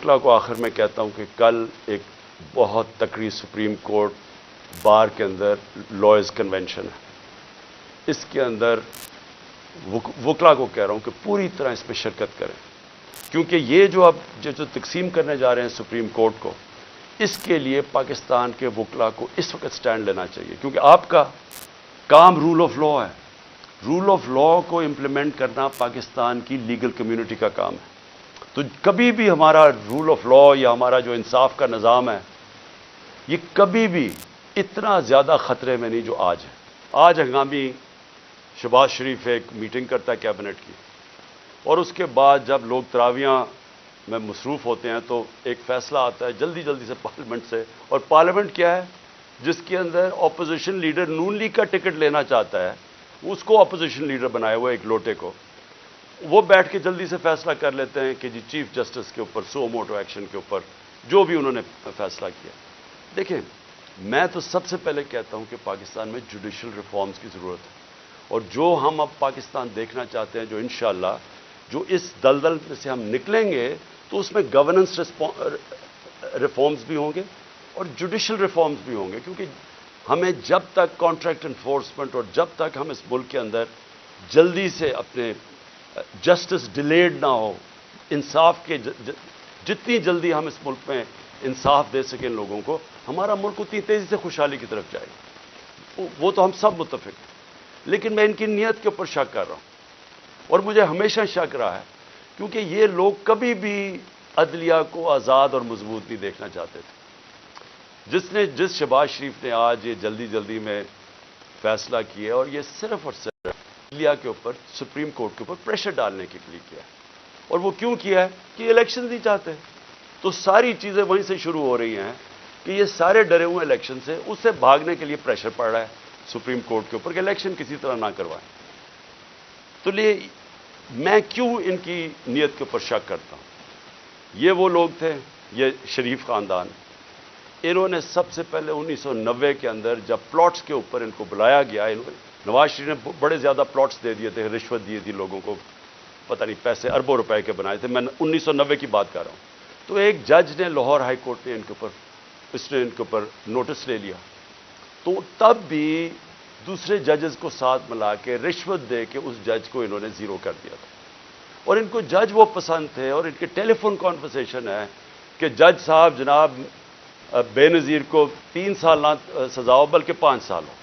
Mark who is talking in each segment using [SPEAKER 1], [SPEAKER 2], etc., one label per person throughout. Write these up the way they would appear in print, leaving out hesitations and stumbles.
[SPEAKER 1] وکلا کو آخر میں کہتا ہوں کہ کل ایک بہت تکڑی سپریم کورٹ بار کے اندر لائرز کنونشن ہے، اس کے اندر وکلا کو کہہ رہا ہوں کہ پوری طرح اس میں شرکت کریں، کیونکہ یہ جو اب جو تقسیم کرنے جا رہے ہیں سپریم کورٹ کو، اس کے لیے پاکستان کے وکلا کو اس وقت سٹینڈ لینا چاہیے، کیونکہ آپ کا کام رول آف لا ہے۔ رول آف لا کو امپلیمنٹ کرنا پاکستان کی لیگل کمیونٹی کا کام ہے۔ تو کبھی بھی ہمارا رول آف لا یا ہمارا جو انصاف کا نظام ہے، یہ کبھی بھی اتنا زیادہ خطرے میں نہیں جو آج ہے۔ آج ہنگامی شہباز شریف ایک میٹنگ کرتا ہے کیبنٹ کی، اور اس کے بعد جب لوگ تراویحاں میں مصروف ہوتے ہیں تو ایک فیصلہ آتا ہے جلدی جلدی سے پارلیمنٹ سے، اور پارلیمنٹ کیا ہے؟ جس کے اندر اپوزیشن لیڈر نون لیگ کا ٹکٹ لینا چاہتا ہے، اس کو اپوزیشن لیڈر بنایا ہوا ایک لوٹے کو، وہ بیٹھ کے جلدی سے فیصلہ کر لیتے ہیں کہ جی چیف جسٹس کے اوپر سو موٹو ایکشن کے اوپر جو بھی انہوں نے فیصلہ کیا۔ دیکھیں، میں تو سب سے پہلے کہتا ہوں کہ پاکستان میں جوڈیشل ریفارمز کی ضرورت ہے، اور جو ہم اب پاکستان دیکھنا چاہتے ہیں، جو انشاءاللہ جو اس دلدل میں سے ہم نکلیں گے تو اس میں گورننس ریفارمز بھی ہوں گے اور جوڈیشل ریفارمز بھی ہوں گے، کیونکہ ہمیں جب تک کانٹریکٹ انفورسمنٹ اور جب تک ہم اس ملک کے اندر جلدی سے اپنے جسٹس ڈیلیڈ نہ ہو، انصاف کے جتنی جلدی ہم اس ملک میں انصاف دے سکیں لوگوں کو، ہمارا ملک اتنی تیزی سے خوشحالی کی طرف جائے گا۔ وہ تو ہم سب متفق ہیں، لیکن میں ان کی نیت کے اوپر شک کر رہا ہوں، اور مجھے ہمیشہ شک رہا ہے، کیونکہ یہ لوگ کبھی بھی عدلیہ کو آزاد اور مضبوط نہیں دیکھنا چاہتے تھے۔ جس شہباز شریف نے آج یہ جلدی جلدی میں فیصلہ کیا، اور یہ صرف اور صرف عدلیہ کے اوپر، سپریم کورٹ کے اوپر پریشر ڈالنے کے لیے کیا ہے، اور وہ کیوں کیا ہے کہ الیکشن نہیں چاہتے، تو ساری چیزیں وہیں سے شروع ہو رہی ہیں کہ یہ سارے ڈرے ہوئے الیکشن سے، اس سے بھاگنے کے لیے پریشر پڑ رہا ہے سپریم کورٹ کے اوپر کہ الیکشن کسی طرح نہ کروائیں۔ تو لیے میں کیوں ان کی نیت کے اوپر شک کرتا ہوں؟ یہ وہ لوگ تھے، یہ شریف خاندان، انہوں نے سب سے پہلے 1990 کے اندر جب پلاٹس کے اوپر ان کو بلایا گیا، نواز شریف نے بڑے زیادہ پلاٹس دے دیے تھے، رشوت دی تھی لوگوں کو، پتہ نہیں پیسے اربوں روپے کے بنائے تھے، میں 1990 کی بات کر رہا ہوں۔ تو ایک جج نے لاہور ہائی کورٹ نے ان کے اوپر نوٹس لے لیا، تو تب بھی دوسرے ججز کو ساتھ ملا کے رشوت دے کے اس جج کو انہوں نے زیرو کر دیا تھا، اور ان کو جج وہ پسند تھے، اور ان کے ٹیلی فون کانورسیشن ہے کہ جج صاحب جناب بے نظیر کو 3 سال نہ سزا ہو بلکہ 5 سال ہو۔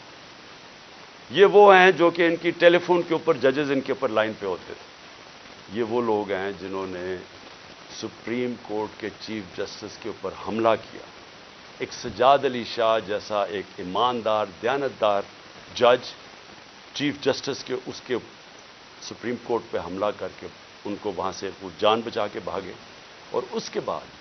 [SPEAKER 1] یہ وہ ہیں جو کہ ان کی ٹیلی فون کے اوپر ججز ان کے اوپر لائن پہ ہوتے تھے۔ یہ وہ لوگ ہیں جنہوں نے سپریم کورٹ کے چیف جسٹس کے اوپر حملہ کیا۔ ایک سجاد علی شاہ جیسا ایک ایماندار دیانتدار جج چیف جسٹس کے اس کے سپریم کورٹ پہ حملہ کر کے ان کو وہاں سے وہ جان بچا کے بھاگے، اور اس کے بعد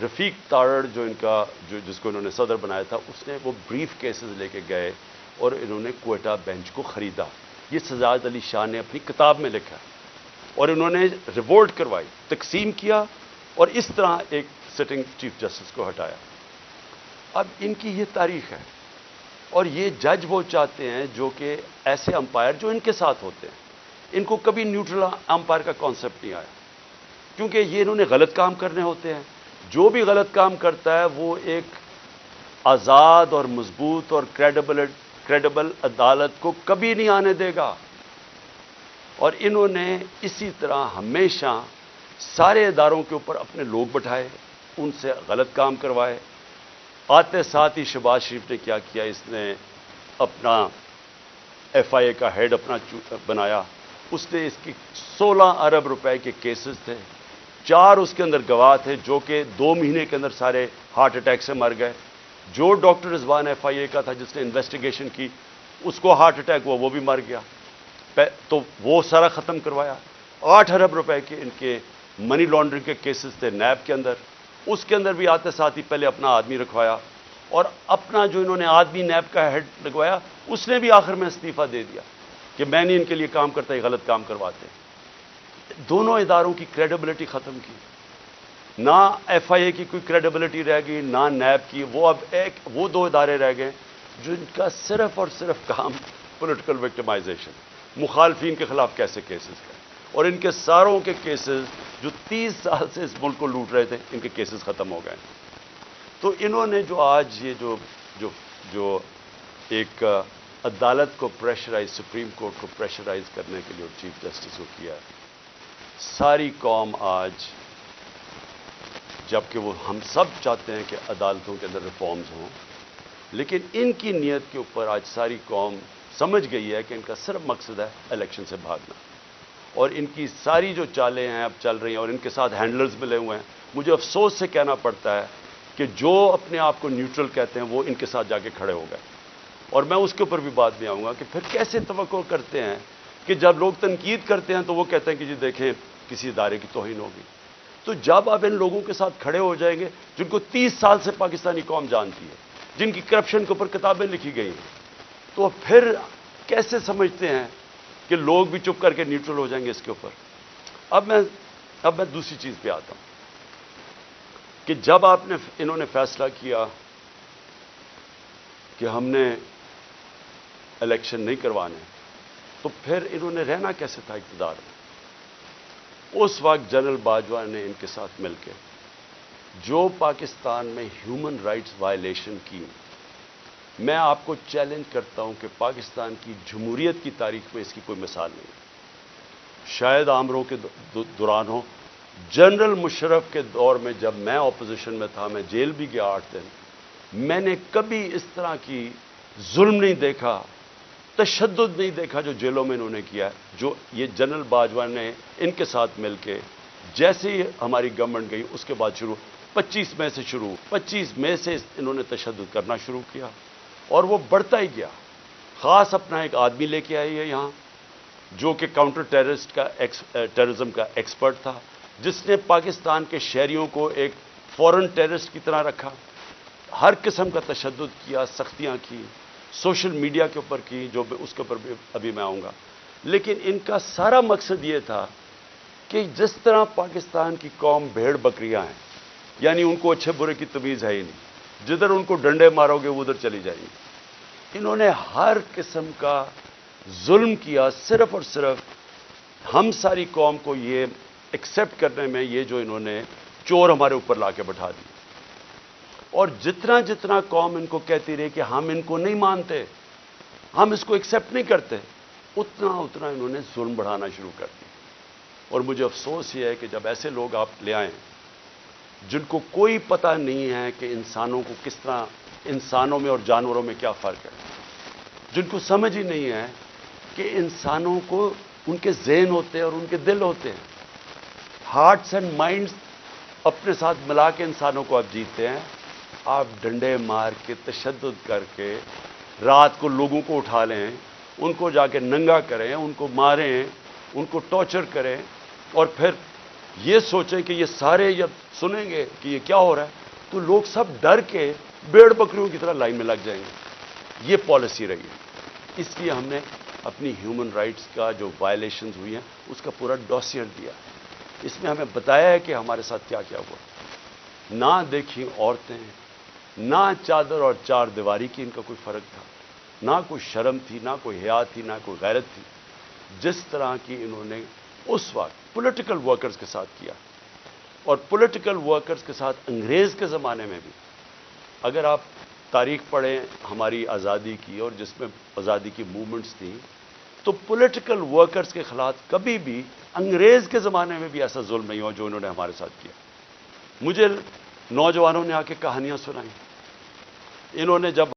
[SPEAKER 1] رفیق تارڑ جو ان کا جس کو انہوں نے صدر بنایا تھا، اس نے وہ بریف کیسز لے کے گئے اور انہوں نے کوئٹہ بینچ کو خریدا۔ یہ سجاد علی شاہ نے اپنی کتاب میں لکھا، اور انہوں نے ریوولٹ کروائی، تقسیم کیا، اور اس طرح ایک سٹنگ چیف جسٹس کو ہٹایا۔ اب ان کی یہ تاریخ ہے، اور یہ جج وہ چاہتے ہیں جو کہ ایسے امپائر جو ان کے ساتھ ہوتے ہیں، ان کو کبھی نیوٹرل امپائر کا کانسیپٹ نہیں آیا، کیونکہ یہ انہوں نے غلط کام کرنے ہوتے ہیں۔ جو بھی غلط کام کرتا ہے وہ ایک آزاد اور مضبوط اور کریڈیبل عدالت کو کبھی نہیں آنے دے گا، اور انہوں نے اسی طرح ہمیشہ سارے اداروں کے اوپر اپنے لوگ بٹھائے، ان سے غلط کام کروائے۔ آتے ساتھ ہی شہباز شریف نے کیا کیا، اس نے اپنا ایف آئی اے کا ہیڈ اپنا بنایا، اس نے اس کی 16 ارب روپے کے کیسز تھے، 4 اس کے اندر گواہ تھے جو کہ 2 مہینے کے اندر سارے ہارٹ اٹیک سے مر گئے۔ جو ڈاکٹر رضوان ایف آئی اے کا تھا جس نے انویسٹیگیشن کی، اس کو ہارٹ اٹیک ہوا، وہ بھی مر گیا، تو وہ سارا ختم کروایا۔ 8 ارب روپے کے ان کے منی لانڈرنگ کے کیسز تھے نیب کے اندر، اس کے اندر بھی آتے ساتھ ہی پہلے اپنا آدمی رکھوایا، اور اپنا جو انہوں نے آدمی نیب کا ہیڈ لگوایا، اس نے بھی آخر میں استعفیٰ دے دیا کہ میں نہیں ان کے لیے کام کرتا، یہ غلط کام کرواتے۔ دونوں اداروں کی کریڈیبلٹی ختم کی، نہ ایف آئی اے کی کوئی کریڈیبلٹی رہ گئی، نہ نیب کی۔ وہ اب وہ 2 ادارے رہ گئے جن کا صرف اور صرف کام پولیٹیکل وکٹمائزیشن، مخالفین کے خلاف کیسے کیسز کریں۔ اور ان کے ساروں کے کیسز جو 30 سال سے اس ملک کو لوٹ رہے تھے، ان کے کیسز ختم ہو گئے. تو انہوں نے جو آج یہ جو ایک عدالت کو پریشرائز، سپریم کورٹ کو پریشرائز کرنے کے لیے اور چیف جسٹس کو کیا ہے، ساری قوم آج، جبکہ وہ ہم سب چاہتے ہیں کہ عدالتوں کے اندر ریفارمز ہوں، لیکن ان کی نیت کے اوپر آج ساری قوم سمجھ گئی ہے کہ ان کا صرف مقصد ہے الیکشن سے بھاگنا. اور ان کی ساری جو چالیں ہیں اب چل رہی ہیں، اور ان کے ساتھ ہینڈلرز ملے ہوئے ہیں. مجھے افسوس سے کہنا پڑتا ہے کہ جو اپنے آپ کو نیوٹرل کہتے ہیں وہ ان کے ساتھ جا کے کھڑے ہو گئے. اور میں اس کے اوپر بھی بات بھی آؤں گا کہ پھر کیسے توقع کرتے ہیں کہ جب لوگ تنقید کرتے ہیں تو وہ کہتے ہیں کہ جی دیکھیں کسی ادارے کی توہین ہوگی. تو جب آپ ان لوگوں کے ساتھ کھڑے ہو جائیں گے جن کو 30 سال سے پاکستانی قوم جانتی ہے، جن کی کرپشن کے اوپر کتابیں لکھی گئی ہیں، تو پھر کیسے سمجھتے ہیں کہ لوگ بھی چپ کر کے نیوٹرل ہو جائیں گے اس کے اوپر؟ اب میں دوسری چیز پہ آتا ہوں کہ جب انہوں نے فیصلہ کیا کہ ہم نے الیکشن نہیں کروانے، تو پھر انہوں نے رہنا کیسے تھا اقتدار میں؟ اس وقت جنرل باجوہ نے ان کے ساتھ مل کے جو پاکستان میں ہیومن رائٹس وائلیشن کی، میں آپ کو چیلنج کرتا ہوں کہ پاکستان کی جمہوریت کی تاریخ میں اس کی کوئی مثال نہیں. شاید آمروں کے دوران ہو، جنرل مشرف کے دور میں جب میں اپوزیشن میں تھا، میں جیل بھی گیا 8 دن، میں نے کبھی اس طرح کی ظلم نہیں دیکھا، تشدد نہیں دیکھا جو جیلوں میں انہوں نے کیا ہے، جو یہ جنرل باجوہ نے ان کے ساتھ مل کے، جیسے ہی ہماری گورنمنٹ گئی اس کے بعد 25 مئی سے انہوں نے تشدد کرنا شروع کیا، اور وہ بڑھتا ہی گیا. خاص اپنا ایک آدمی لے کے آئی ہے یہاں جو کہ کاؤنٹر ٹیررزم کا ایکسپرٹ تھا، جس نے پاکستان کے شہریوں کو ایک فورن ٹیررسٹ کی طرح رکھا، ہر قسم کا تشدد کیا، سختیاں کی، سوشل میڈیا کے اوپر کی، جو اس کے اوپر ابھی میں آؤں گا. لیکن ان کا سارا مقصد یہ تھا کہ جس طرح پاکستان کی قوم بھیڑ بکریاں ہیں، یعنی ان کو اچھے برے کی تمیز ہے ہی نہیں، جدھر ان کو ڈنڈے مارو گے وہ ادھر چلی جائیں گی. انہوں نے ہر قسم کا ظلم کیا، صرف اور صرف ہم ساری قوم کو یہ ایکسیپٹ کرنے میں، یہ جو انہوں نے چور ہمارے اوپر لا کے بٹھا دی. اور جتنا قوم ان کو کہتی رہی کہ ہم ان کو نہیں مانتے، ہم اس کو ایکسیپٹ نہیں کرتے، اتنا انہوں نے ظلم بڑھانا شروع کر دیا. اور مجھے افسوس یہ ہے کہ جب ایسے لوگ آپ لے آئیں جن کو کوئی پتہ نہیں ہے کہ انسانوں کو کس طرح، انسانوں میں اور جانوروں میں کیا فرق ہے، جن کو سمجھ ہی نہیں ہے کہ انسانوں کو ان کے ذہن ہوتے ہیں اور ان کے دل ہوتے ہیں، ہارٹس اینڈ مائنڈز اپنے ساتھ ملا کے انسانوں کو آپ جیتے ہیں. آپ ڈنڈے مار کے، تشدد کر کے، رات کو لوگوں کو اٹھا لیں، ان کو جا کے ننگا کریں، ان کو ماریں، ان کو ٹارچر کریں، اور پھر یہ سوچیں کہ یہ سارے جب سنیں گے کہ یہ کیا ہو رہا ہے تو لوگ سب ڈر کے بھیڑ بکریوں کی طرح لائن میں لگ جائیں گے. یہ پالیسی رہی ہے. اس لیے ہم نے اپنی ہیومن رائٹس کا جو وائلیشنز ہوئی ہیں اس کا پورا ڈوسیئر دیا. اس میں ہمیں بتایا ہے کہ ہمارے ساتھ کیا کیا ہوا. نہ دیکھی عورتیں، نہ چادر اور چار دیواری کی ان کا کوئی فرق تھا، نہ کوئی شرم تھی، نہ کوئی حیا تھی، نہ کوئی غیرت تھی. جس طرح کی انہوں نے اس وقت پولیٹیکل ورکرز کے ساتھ کیا، اور پولیٹیکل ورکرز کے ساتھ انگریز کے زمانے میں بھی، اگر آپ تاریخ پڑھیں ہماری آزادی کی اور جس میں آزادی کی موومنٹس تھیں، تو پولیٹیکل ورکرز کے خلاف کبھی بھی انگریز کے زمانے میں بھی ایسا ظلم نہیں ہوا جو انہوں نے ہمارے ساتھ کیا. مجھے نوجوانوں نے آ کے کہانیاں سنائیں. انہوں نے جب